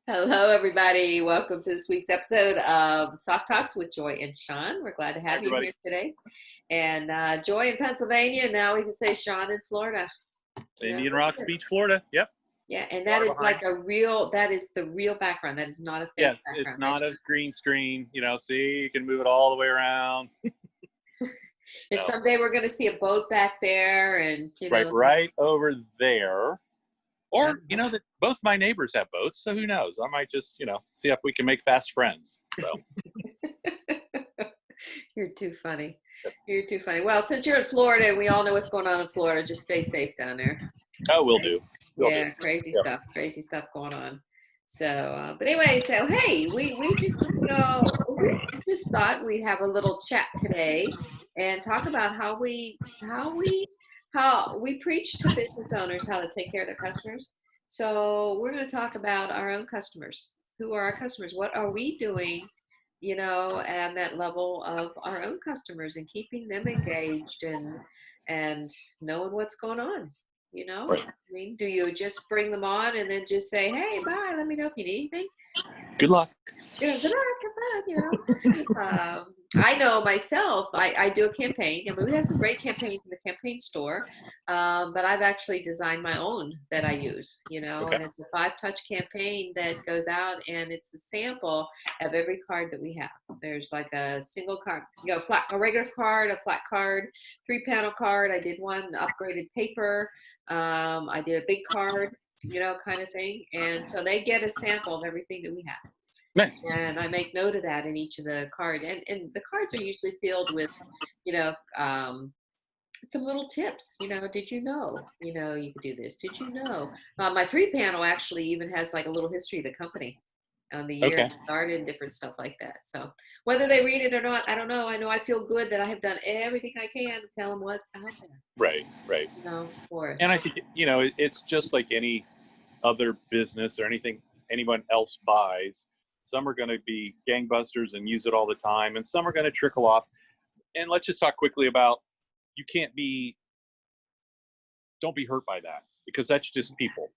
Hello, everybody. Welcome to this week's episode of Sock Talks with Joy and Sean. We're glad to Hi, have you everybody. here today. And Joy in Pennsylvania. Now we can say Sean in Florida. Yeah, Indian look Rock at it. Beach, Florida. Yep. Yeah, and that Far is behind. like that is the real background. That is not a Yeah, fake it's background, right? not a green screen. See, you can move it all the way around. And So, someday we're going to see a boat back there, and right over there. uh, Or, that both my neighbors have boats, so who knows? I might just, see if we can make fast friends. So, you're too funny. You're too funny. Well, since you're in Florida, and we all know what's going on in Florida, just stay safe down there. oh, we'll Right? do. We'll do. Yeah, Yep. crazy stuff going on. So, but anyway, so hey, we just we just thought we'd have a little chat today and talk about how we preach to business owners how to take care of their customers. So we're going to talk about our own customers. Who are our customers? What are we doing? At that level of our own customers and keeping them engaged and knowing what's going on. Right. I mean, do you just bring them on and then just say, "Hey, bye. Let me know if you need anything." Good luck. Good luck, have fun. I know myself. I do a campaign. I mean, we have some great campaigns in the campaign store, but I've actually designed my own that I use. Okay. And it's a 5-touch campaign that goes out, and it's a sample of every card that we have. There's like a single card, a regular card, a flat card, 3-panel card. I did one upgraded paper. I did a big card, kind of thing. And so they get a sample of everything that we have. Nice. And I make note of that in each of the cards. And the cards are usually filled with, you know, um, some little tips. Did you know, you could do this? Did you know? My 3-panel actually even has like a little history of the company on the year Okay. it started and different stuff like that. So whether they read it or not, I don't know. I know I feel good that I have done everything I can to tell them what's out there, Right. Right. for us. And I So, think, it's just like any other business or anything anyone else buys. Some are going to be gangbusters and use it all the time, and some are going to trickle off. And let's just talk quickly about you can't be don't be hurt by that because that's just people.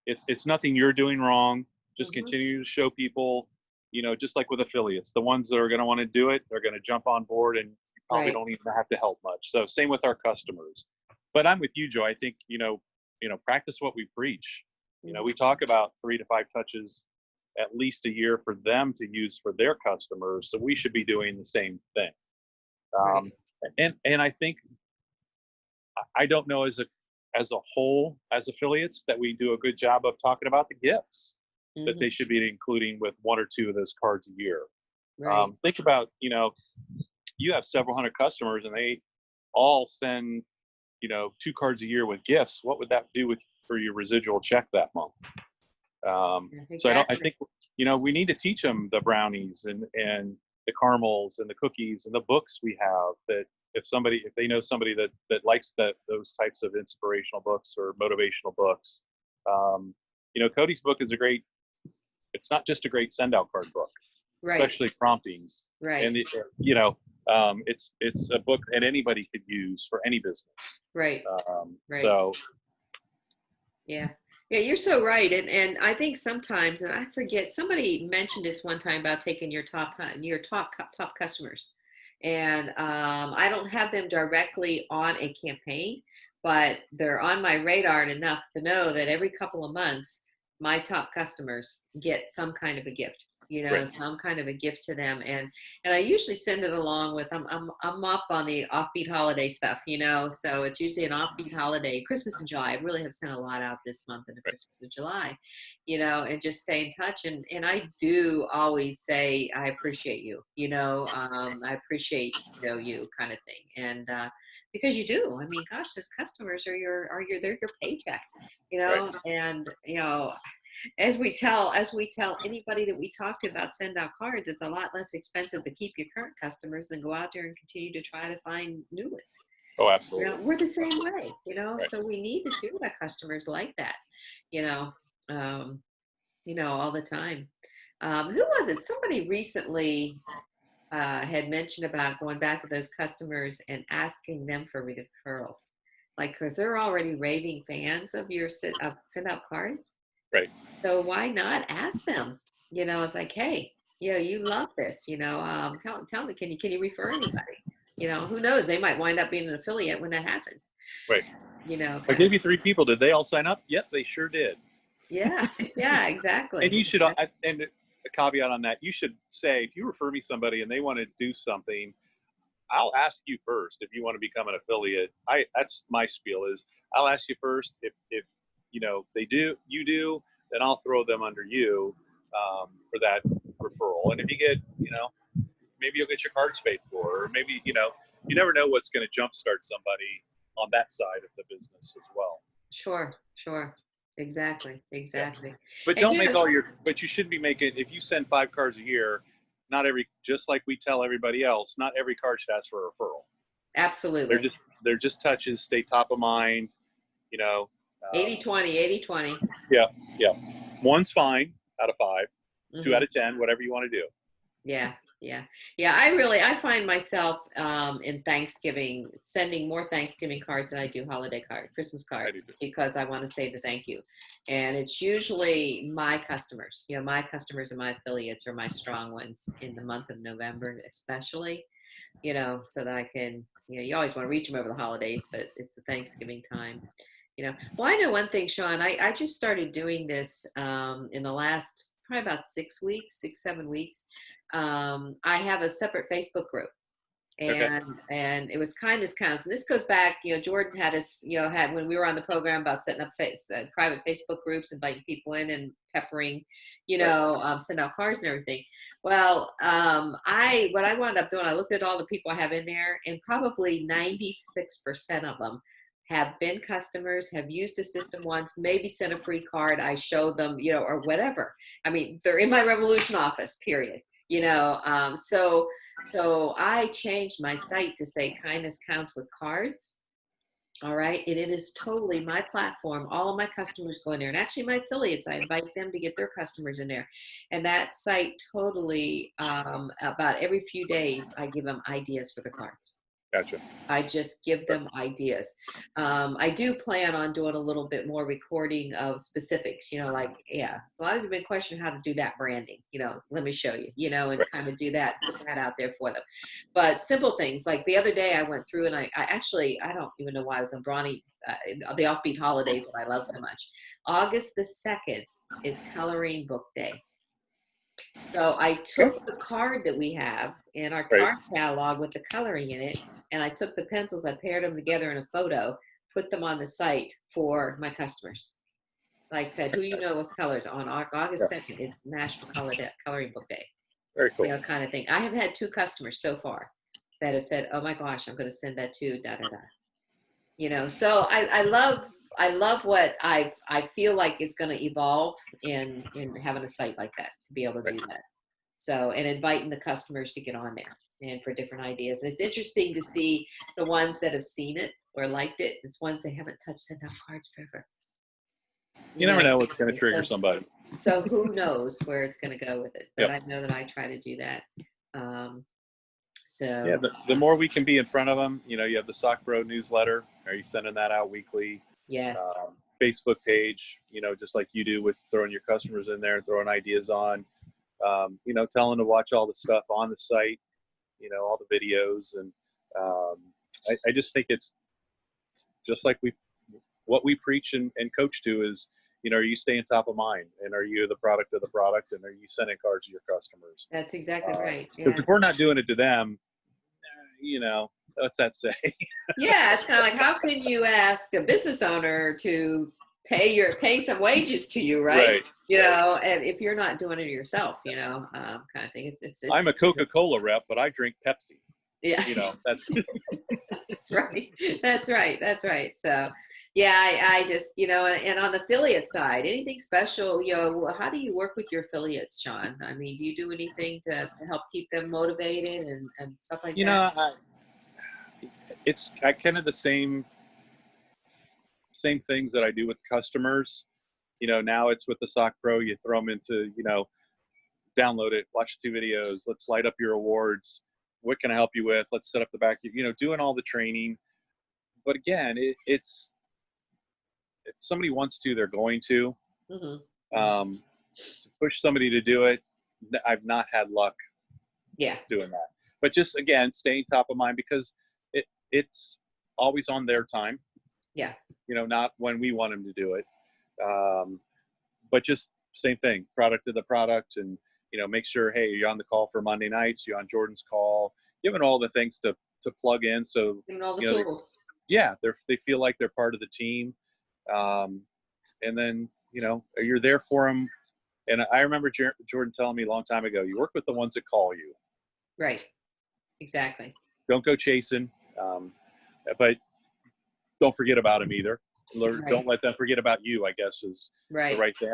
It's nothing you're doing wrong. Just mhm, continue to show people, just like with affiliates, the ones that are going to want to do it, they're going to jump on board, and you probably right. don't even have to help much. So same with our customers. But I'm with you, Joe. I think practice what we preach. Mhm, We talk about 3 to 5 touches at least a year for them to use for their customers. So we should be doing the same thing. right. Um, and I think I don't know as a whole as affiliates that we do a good job of talking about the gifts that Hmm. they should be including with 1 or 2 of those cards a year. Right. Think about you have several hundred customers and they all send 2 cards a year with gifts. What would that do with for your residual check that month? Yeah, So I exactly. think we need to teach them the brownies and the caramels and the cookies and the books we have that if they know somebody that likes those types of inspirational books or motivational books. Cody's book is it's not just a great send out card book, Right. especially promptings. Right. And it's a book that anybody could use for any business. Right. Right. So Yeah. Yeah, you're so right. And I think sometimes, and I forget, somebody mentioned this one time about taking your top customers. And I don't have them directly on a campaign, but they're on my radar enough to know that every couple of months, my top customers get some kind of a gift, right, some kind of a gift to them. And I usually send it along with I'm up on the offbeat holiday stuff, so it's usually an offbeat holiday, Christmas and July. I really have sent a lot out this month in the right, Christmas and July, and just stay in touch. And I do always say I appreciate you, I appreciate you kind of thing. And because you do. I mean, gosh, those customers are they're your paycheck, right. and as we tell anybody that we talk to about send out cards, it's a lot less expensive to keep your current customers than go out there and continue to try to find new ones. Oh, absolutely. We're the same way, Right. so we need to treat our customers like that, you know, um, all the time. Who was it? Somebody recently had mentioned about going back to those customers and asking them for referrals, like because they're already raving fans of your send out cards. Right. So why not ask them? It's like, hey, you love this. Tell me, can you refer anybody? Who knows? They might wind up being an affiliate when that happens. Right. I Kind of. gave you 3 people. Did they all sign up? Yep, they sure did. Yeah, yeah, And exactly. you should, and a caveat on that, you should say, if you refer me somebody and they want to do something, I'll ask you first if you want to become an affiliate. That's my spiel is I'll ask you first if they do, you do, then I'll throw them under you for that referral. And if you get, maybe you'll get your cards paid for, or maybe, you never know what's going to jumpstart somebody on that side of the business as well. Sure, sure. Exactly, Yeah. exactly. But And don't make all your, but you should be making, if you send 5 cards a year, not every, just like we tell everybody else, not every card should ask for a referral. They're absolutely. just, they're just touches, stay top of mind, you know. 80-20, 80-20. Yeah. Yeah. One's fine out of 5, 2 Hmm. out of 10, whatever you want to do. Yeah, yeah, yeah. I find myself in Thanksgiving sending more Thanksgiving cards than I do holiday cards, Christmas I do cards, too. because I want to say the thank you. And it's usually my customers. My customers and my affiliates are my strong ones in the month of November, especially. So that I can. You always want to reach them over the holidays, but it's the Thanksgiving time. Well, I know one thing, Sean. I just started doing this in the last probably about 6 weeks, 6, 7 weeks. I have a separate Facebook group, Okay. and it was kindness counts. And this goes back, Jordan had us, had when we were on the program about setting up private Facebook groups, inviting people in and peppering, Right. send out cards and everything. Well, what I wound up doing, I looked at all the people I have in there, and probably 96% of them have been customers, have used the system once, maybe sent a free card. I showed them, or whatever. I mean, they're in my Revolution office, period. So I changed my site to say kindness counts with cards. All right. And it is totally my platform. All of my customers go in there. And actually, my affiliates, I invite them to get their customers in there. And that site totally, about every few days, I give them ideas for the cards. Gotcha. I just give them ideas. I do plan on doing a little bit more recording of specifics, like, yeah, a lot of you have been questioning how to do that branding, let me show you, and Right. kind of do that, put that out there for them. But simple things like the other day I went through and I actually, I don't even know why I was on Brawny, the offbeat holidays that I love so much. August the 2nd is coloring book day. So I took the card that we have in our Right. card catalog with the coloring in it, and I took the pencils, I paired them together in a photo, put them on the site for my customers. Like I said, who was colors on August Yeah. 2nd is National Coloring Book Day, Very cool. kind of thing. I have had 2 customers so far that have said, "Oh my gosh, I'm going to send that to da da da." So I love what I feel like is going to evolve in having a site like that to be able to Right. do that. So, and inviting the customers to get on there and for different ideas. And it's interesting to see the ones that have seen it or liked it. It's ones they haven't touched, send out cards forever. You never know what's going to And trigger somebody. so who knows where it's going to go with it? But Yep. I know that I try to do that. Um, Yeah. so The more we can be in front of them, you have the Sock Bro newsletter. Are you sending that out weekly? yes, Facebook page, just like you do with throwing your customers in there and throwing ideas on, tell them to watch all the stuff on the site, all the videos. And I just think it's just like what we preach and coach to is, are you staying top of mind, and are you the product of the product, and are you sending cards to your customers? that's exactly right. Because Yeah. if we're not doing it to them, what's that say? Yeah, it's kind of like, how can you ask a business owner to pay some wages to you, right? Right. And if you're not doing it yourself, kind of thing. It's I'm a Coca-Cola rep, but I drink Pepsi. yeah, That's that's right. That's right. That's right. So yeah, I just, and on the affiliate side, anything special, how do you work with your affiliates, Sean? I mean, do you do anything to help keep them motivated and stuff like that? it's kind of the same things that I do with customers. Now it's with the Sock Pro. You throw them into, download it, watch 2 videos. Let's light up your awards. What can I help you with? Let's set up the back. Doing all the training. But again, it's if somebody wants to, they're going to. Hmm. To push somebody to do it, I've not had luck Yeah. doing that. But just again, staying top of mind because it's always on their time. Yeah. Not when we want them to do it. But just same thing, product to the product, and make sure, hey, you're on the call for Monday nights, you're on Jordan's call, given all the things to plug in, so Giving all the you know, tools. they feel like they're part of the team, and then you're there for them. And I remember Jordan telling me a long time ago, you work with the ones that call you. Right. Exactly. Don't go chasing, but don't forget about them either. Right. Don't let them forget about you, I guess, is Right. the right thing.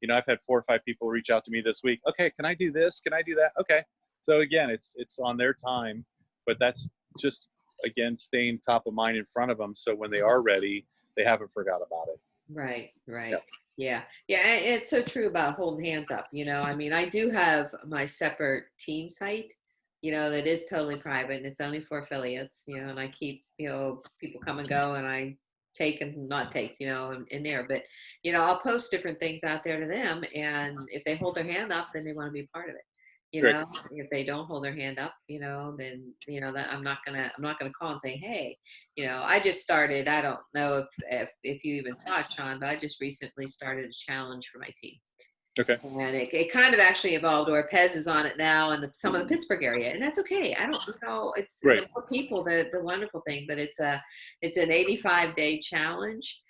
I've had 4 or 5 people reach out to me this week. Okay, can I do this? Can I do that? Okay. So again, it's on their time, but that's just, again, staying top of mind in front of them. So when they are ready, they haven't forgot about it. Right. Right. Yep. Yeah. Yeah. It's so true about holding hands up. I mean, I do have my separate team site, that is totally private, and it's only for affiliates, and I keep, people come and go, and I take and not take, in there. But, I'll post different things out there to them. And if they hold their hand up, then they want to be part of it. Great. If they don't hold their hand up, then, that I'm not gonna call and say, hey, I just started, I don't know if you even saw it, Sean, but I just recently started a challenge for my team. Okay. And it kind of actually evolved where Pez is on it now, and some of the Pittsburgh area, and that's okay. I don't it's right. The more people, the wonderful thing, but it's an 85-day challenge,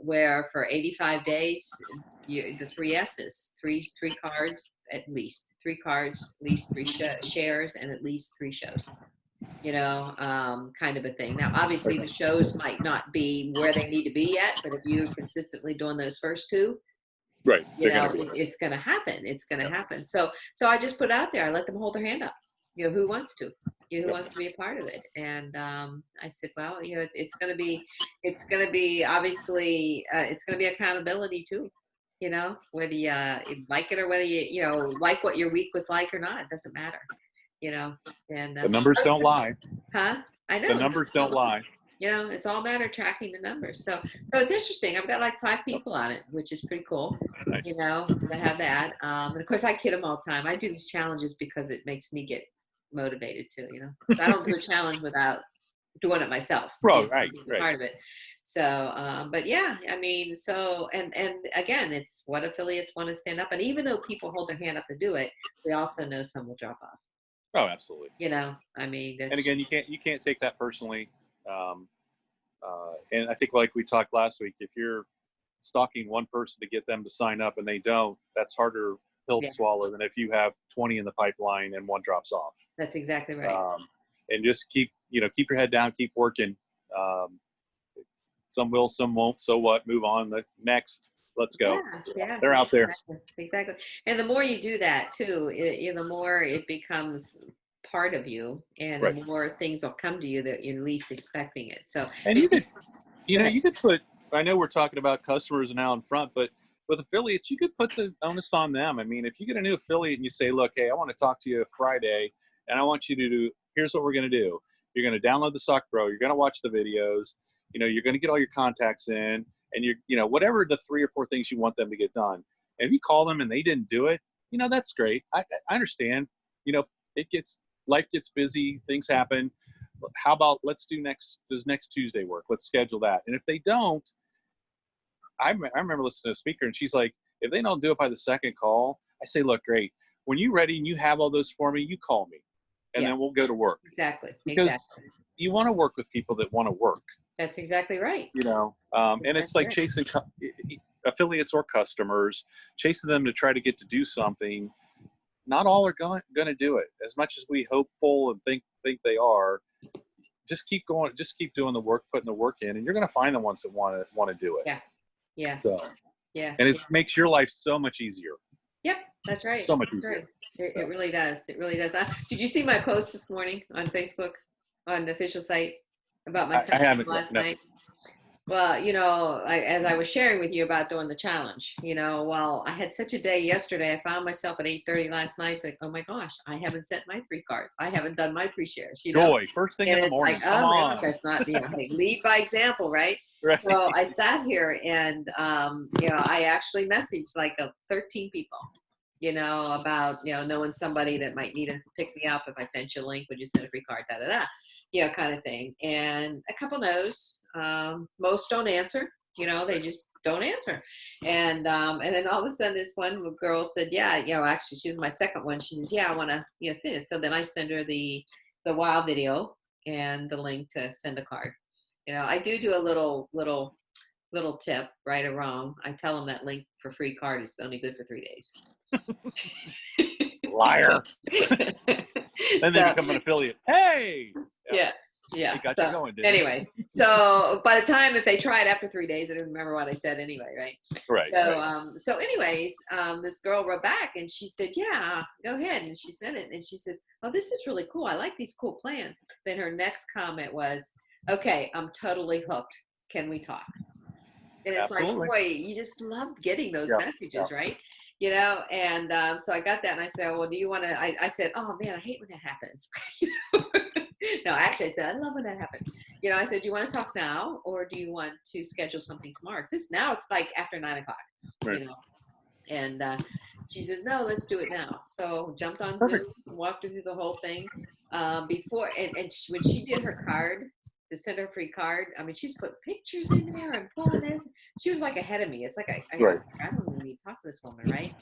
where for 85 days, the 3 S's, three cards at least, 3 cards, at least 3 shares, and at least 3 shows. Kind of a thing. Now, obviously, the shows might not be where they need to be yet, but if you're consistently doing those first 2, right, it's going to happen. It's going to happen. So I just put out there, I let them hold their hand up. Who wants to? Who wants to be a part of it? And I said, well, it's going to be obviously, it's going to be accountability too. Whether you like it or whether you like what your week was like or not, it doesn't matter. And the numbers don't lie. Huh? I know the numbers don't lie. It's all matter tracking the numbers. So it's interesting. I've got like 5 people on it, which is pretty cool. Nice. To have that. And of course, I kid them all the time. I do these challenges because it makes me get motivated too. I don't do a challenge without doing it myself. Right. Part of it. So, but yeah, I mean, so and again, it's what affiliates want to stand up. And even though people hold their hand up to do it, we also know some will drop off. Oh, absolutely. I mean, and again, you can't take that personally. And I think, like we talked last week, if you're stalking one person to get them to sign up and they don't, that's harder pill to swallow than if you have 20 in the pipeline and one drops off. That's exactly right. And just keep your head down, keep working. Some will, some won't. So what? Move on. The next. Let's go. Yeah, they're out there. Exactly. And the more you do that too, the more it becomes part of you, and the more things will come to you that you're least expecting it. So, and you could put, I know we're talking about customers now in front, but with affiliates, you could put the onus on them. I mean, if you get a new affiliate and you say, look, hey, I want to talk to you Friday, and I want you to do, here's what we're going to do. You're going to download the Sock Pro. You're going to watch the videos. You're going to get all your contacts in, and whatever the 3 or 4 things you want them to get done. And if you call them and they didn't do it, that's great. I understand. Life gets busy, things happen. How about does next Tuesday work? Let's schedule that. And if they don't, I remember listening to a speaker, and she's like, if they don't do it by the 2nd call, I say, look, great. When you're ready and you have all those for me, you call me, and then we'll go to work. Exactly. Because you want to work with people that want to work. That's exactly right. And it's like chasing affiliates or customers, chasing them to try to get to do something. Not all are going to do it. As much as we hopeful and think they are, just keep going. Just keep doing the work, putting the work in, and you're going to find the ones that want to do it. Yeah. So, and it makes your life so much easier. Yep, that's right. So much easier. Right. It really does. It really does. Did you see my post this morning on Facebook on the official site about my customer last night? Well, as I was sharing with you about doing the challenge, well, I had such a day yesterday. I found myself at 8:30 last night. It's like, oh my gosh, I haven't sent my 3 cards. I haven't done my 3 shares, Joy, first thing And in the it's like, morning. Come oh my gosh, on. that's not, hey, lead by example, right? Right. So I sat here and, I actually messaged like 13 people, about, knowing somebody that might need to pick me up. If I sent you a link, would you send a free card, da, da, da, kind of thing. And a couple knows, most don't answer, they just don't answer. And then all of a sudden this one girl said, yeah, actually she was my second one. She says, yeah, I want to, see it. So then I send her the WOW video and the link to send a card. I do a little tip, right or wrong. I tell them that link for free card is only good for 3 days. Liar. Then they So, become an affiliate. Hey. yeah. It got you going, didn't anyways, so by the time if they try it after 3 days, I don't remember what I said anyway, right? Right. So, right. So anyways, this girl wrote back and she said, "Yeah, go ahead." And she sent it, and she says, "Oh, this is really cool. I like these cool plans." Then her next comment was, "Okay, I'm totally hooked. Can we talk?" And it's like, Absolutely. boy, you just love getting those Yeah. messages, right? And so I got that, and I said, "Well, do you want to?" I said, "Oh man, I hate when that happens." No, actually, I said, "I love when that happens." I said, "Do you want to talk now, or do you want to schedule something tomorrow?" Because now it's like after 9 o'clock, Right. And she says, "No, let's do it now." So jumped on Perfect. Zoom, walked her through the whole thing. Before when she did her card, the send her free card, I mean, she's put pictures in there and pulling this. She was like ahead of me. It's like I Right. was like, I don't even need to talk to this woman, right?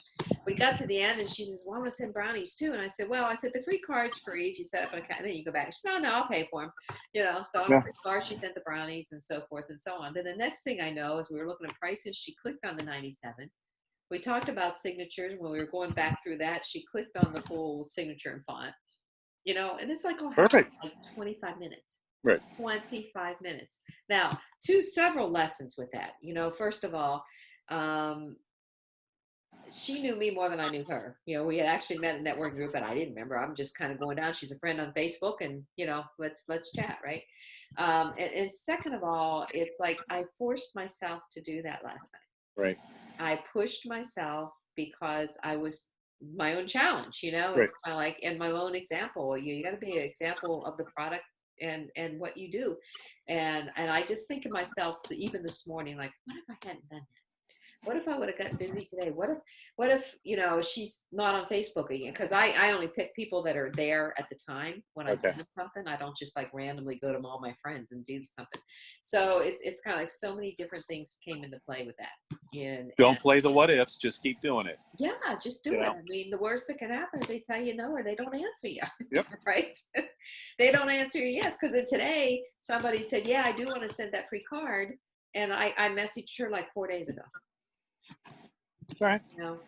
We got to the end, and she says, "Well, I want to send brownies too." And I said, "Well, the free card's free if you set up an account, and then you go back." She said, "No, I'll pay for them." So on Yeah. the free card, she sent the brownies and so forth and so on. Then the next thing I know is we were looking at prices. She clicked on the 97. We talked about signatures when we were going back through that. She clicked on the full signature and font, and it's like all happened Perfect. in like 25 minutes. Right. 25 minutes. Now, several lessons with that. First of all, she knew me more than I knew her. We had actually met in a networking group, and I didn't remember. I'm just kind of going down. She's a friend on Facebook, and let's chat, right? And second of all, it's like I forced myself to do that last night. Right. I pushed myself because I was my own challenge. Right. It's kind of like in my own example. You got to be an example of the product and what you do. And I just think of myself even this morning, like, what if I hadn't done that? What if I would have gotten busy today? What if she's not on Facebook again? Because I only pick people that are there at the time when I Okay. send something. I don't just like randomly go to all my friends and do something. So it's kind of like so many different things came into play with that. Don't play the what ifs. Just keep doing it. Yeah, just do it. I mean, the worst that can happen is they tell you no or they don't answer you. Yep. Right? They don't answer you yes. Because then today somebody said, "Yeah, I do want to send that free card," and I messaged her like 4 days ago. All right.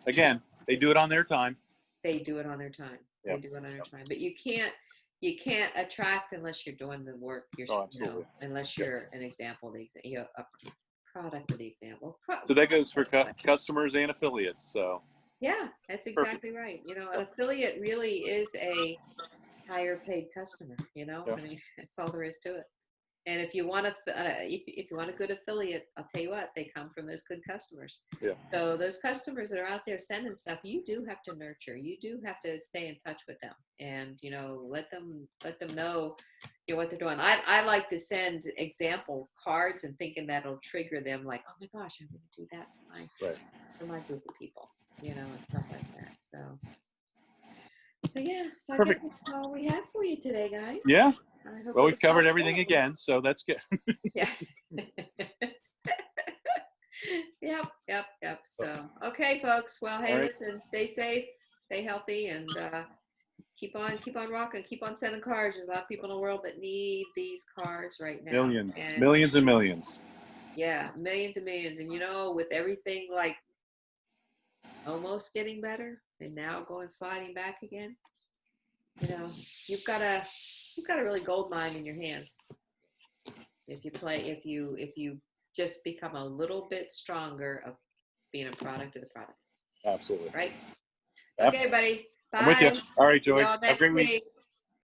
Again, they do it on their time. They do it on their time. Yep. They do it on their time. But you can't attract unless you're doing the work yourself. Unless you're an example, a product of the example. So that goes for customers and affiliates. So yeah, that's exactly right. An affiliate really is a higher paid customer. I mean, that's all there is to it. And if you want if you want a good affiliate, I'll tell you what, they come from those good customers. Yeah. So those customers that are out there sending stuff, you do have to nurture. You do have to stay in touch with them, and let them know what they're doing. I like to send example cards and thinking that'll trigger them, like, oh my gosh, I'm going to do that to my group of people, and stuff like that. So yeah, so I guess that's all we have for you today, guys. Yeah. Well, we've covered everything again, so that's good. Yeah. Yep. So, okay, folks. Well, hey, listen, stay safe, stay healthy, and keep on rocking, keep on sending cards. There's a lot of people in the world that need these cards right now. Millions and millions. Yeah, millions and millions. And with everything like almost getting better and now going sliding back again, you've got a really gold mine in your hands. If you just become a little bit stronger of being a product of the product. Absolutely. Right? Okay, buddy. Bye. I'm with you. All right, Joy. Have a great week.